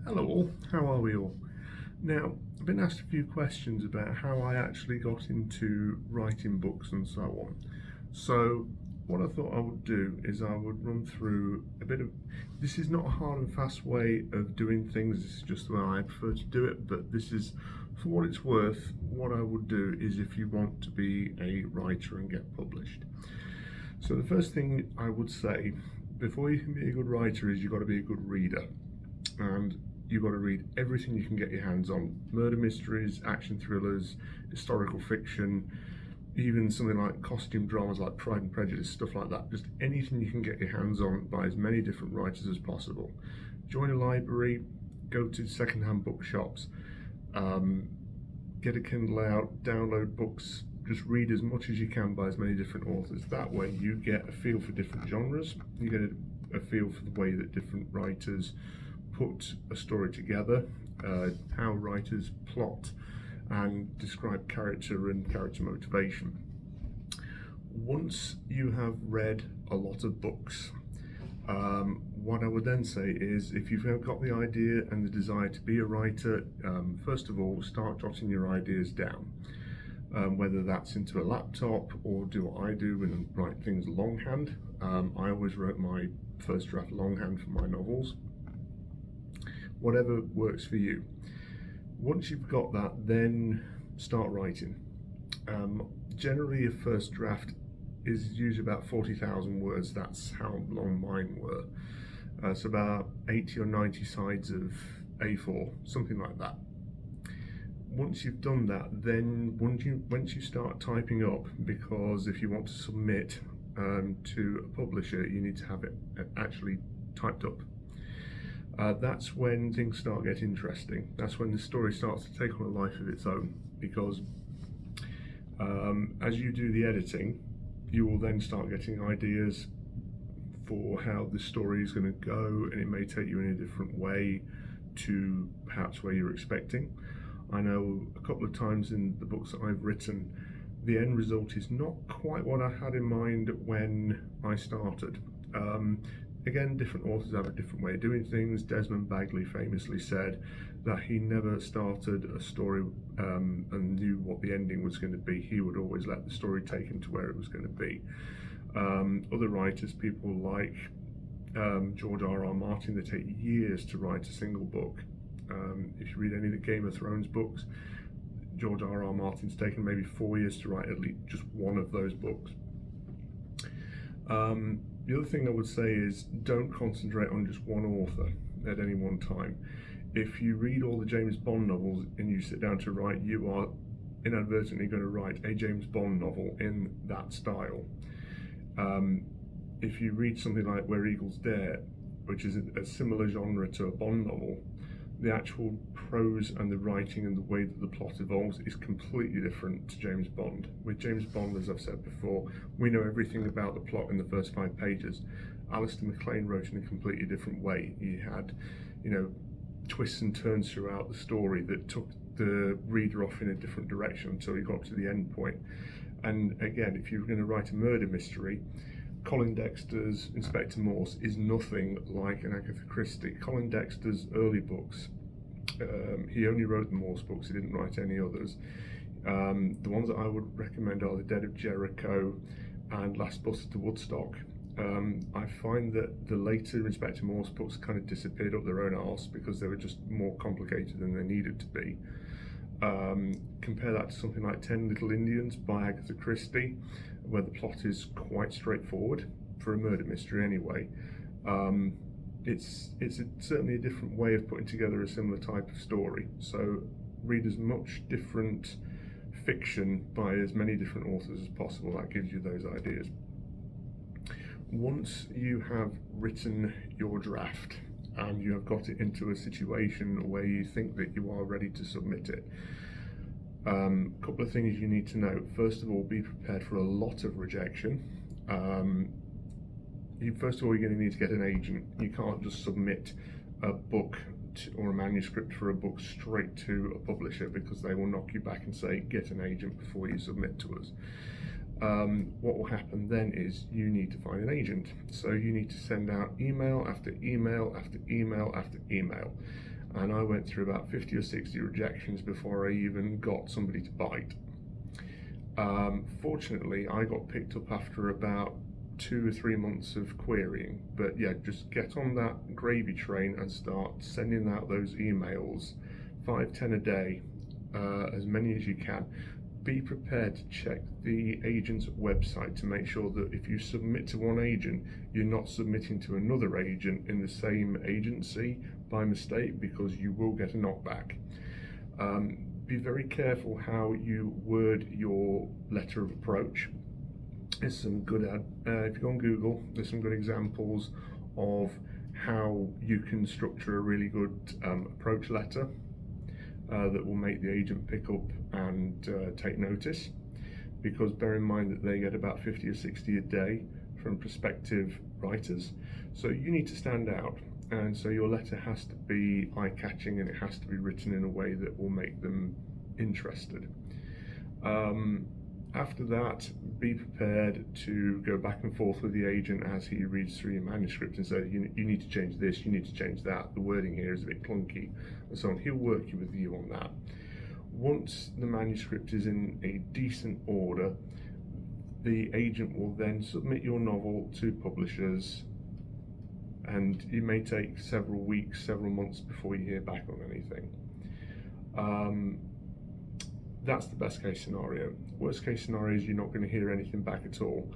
Hello all, how are we all? Now, I've been asked a few questions about how I actually got into writing books and so on. So, what I thought I would do is I would run through a bit of. This is not a hard and fast way of doing things, this is just the way I prefer to do it, but this is, for what it's worth, what I would do is if you want to be a writer and get published. So, the first thing I would say before you can be a good writer is you've got to be a good reader. And you've got to read everything you can get your hands on: murder mysteries, action thrillers, historical fiction, even something like costume dramas like Pride and Prejudice, stuff like that. Just anything you can get your hands on by as many different writers as possible. Join a library, go to secondhand bookshops, get a Kindle out, download books, just read as much as you can by as many different authors. That way you get a feel for different genres, you get a feel for the way that different writers put a story together, how writers plot and describe character and character motivation. Once you have read a lot of books, what I would then say is if you've got the idea and the desire to be a writer, first of all, start jotting your ideas down. Whether that's into a laptop or do what I do and write things longhand. I always wrote my first draft longhand for my novels. Whatever works for you. Once you've got that, then start writing. Generally, a first draft is usually about 40,000 words. That's how long mine were. So about 80 or 90 sides of A4, something like that. Once you've done that, then once you start typing up, because if you want to submit to a publisher, you need to have it actually typed up. That's when things start getting interesting. That's when the story starts to take on a life of its own, because as you do the editing, you will then start getting ideas for how the story is going to go, and it may take you in a different way to perhaps where you're expecting. I know a couple of times in the books that I've written, the end result is not quite what I had in mind when I started. Again, different authors have a different way of doing things. Desmond Bagley famously said that he never started a story and knew what the ending was going to be. He would always let the story take him to where it was going to be. Other writers, people like George R.R. Martin, they take years to write a single book. If you read any of the Game of Thrones books, George R.R. Martin's taken maybe 4 years to write at least just one of those books. The other thing I would say is don't concentrate on just one author at any one time. If you read all the James Bond novels and you sit down to write, you are inadvertently going to write a James Bond novel in that style. If you read something like Where Eagles Dare, which is a similar genre to a Bond novel, the actual prose and the writing and the way that the plot evolves is completely different to James Bond. With James Bond, as I've said before, we know everything about the plot in the first 5 pages. Alistair MacLean wrote in a completely different way. He had, twists and turns throughout the story that took the reader off in a different direction until you got to the end point. And again, if you're going to write a murder mystery, Colin Dexter's Inspector Morse is nothing like an Agatha Christie. Colin Dexter's early books, he only wrote the Morse books, he didn't write any others. The ones that I would recommend are The Dead of Jericho and Last Bus to Woodstock. I find that the later Inspector Morse books kind of disappeared up their own arse because they were just more complicated than they needed to be. Compare that to something like 10 Little Indians by Agatha Christie, where the plot is quite straightforward for a murder mystery anyway. It's certainly a different way of putting together a similar type of story. So read as much different fiction by as many different authors as possible. That gives you those ideas. Once you have written your draft and you have got it into a situation where you think that you are ready to submit it, a couple of things you need to know. First of all, be prepared for a lot of rejection. First of all, you're going to need to get an agent. You can't just submit a book or a manuscript for a book straight to a publisher, because they will knock you back and say, get an agent before you submit to us. What will happen then is you need to find an agent. So you need to send out email after email after email after email. and I went through about 50 or 60 rejections before I even got somebody to bite. Fortunately, I got picked up after about 2 or 3 months of querying. But yeah, just get on that gravy train and start sending out those emails, 5, 10 a day, as many as you can. Be prepared to check the agent's website to make sure that if you submit to one agent, you're not submitting to another agent in the same agency by mistake, because you will get a knockback. Be very careful how you word your letter of approach. There's some good, if you go on Google, there's some good examples of how you can structure a really good approach letter that will make the agent pick up and take notice. Because bear in mind that they get about 50 or 60 a day from prospective writers, so you need to stand out, and so your letter has to be eye-catching and it has to be written in a way that will make them interested. After that, be prepared to go back and forth with the agent as he reads through your manuscript and say, you need to change this, you need to change that, the wording here is a bit clunky, and so on. He'll work with you on that. Once the manuscript is in a decent order, the agent will then submit your novel to publishers, and it may take several weeks, several months before you hear back on anything. That's the best case scenario. Worst case scenario is you're not going to hear anything back at all,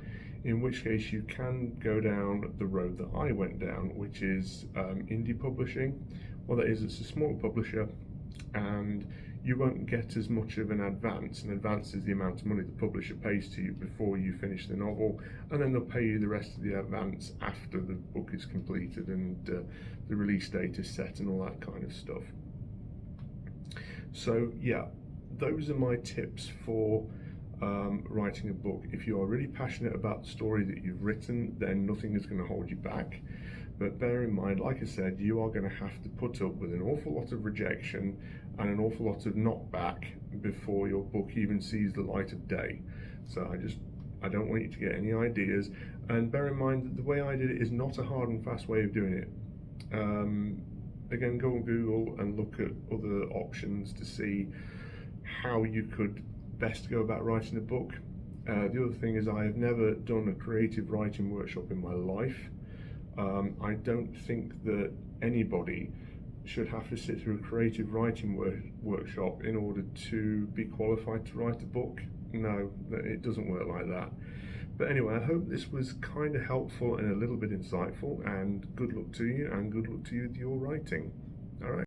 in which case you can go down the road that I went down, which is indie publishing. What that is, it's a small publisher, and you won't get as much of an advance. An advance is the amount of money the publisher pays to you before you finish the novel, and then they'll pay you the rest of the advance after the book is completed and the release date is set and all that kind of stuff. So yeah, those are my tips for writing a book. If you are really passionate about the story that you've written, then nothing is going to hold you back. But bear in mind, like I said, you are going to have to put up with an awful lot of rejection and an awful lot of knockback before your book even sees the light of day. So I don't want you to get any ideas. And bear in mind that the way I did it is not a hard and fast way of doing it. Again, go on Google and look at other options to see how you could best go about writing a book. The other thing is, I have never done a creative writing workshop in my life. I don't think that anybody should have to sit through a creative writing workshop in order to be qualified to write a book. No, it doesn't work like that. But anyway, I hope this was kind of helpful and a little bit insightful, and good luck to you, and good luck to you with your writing. All right.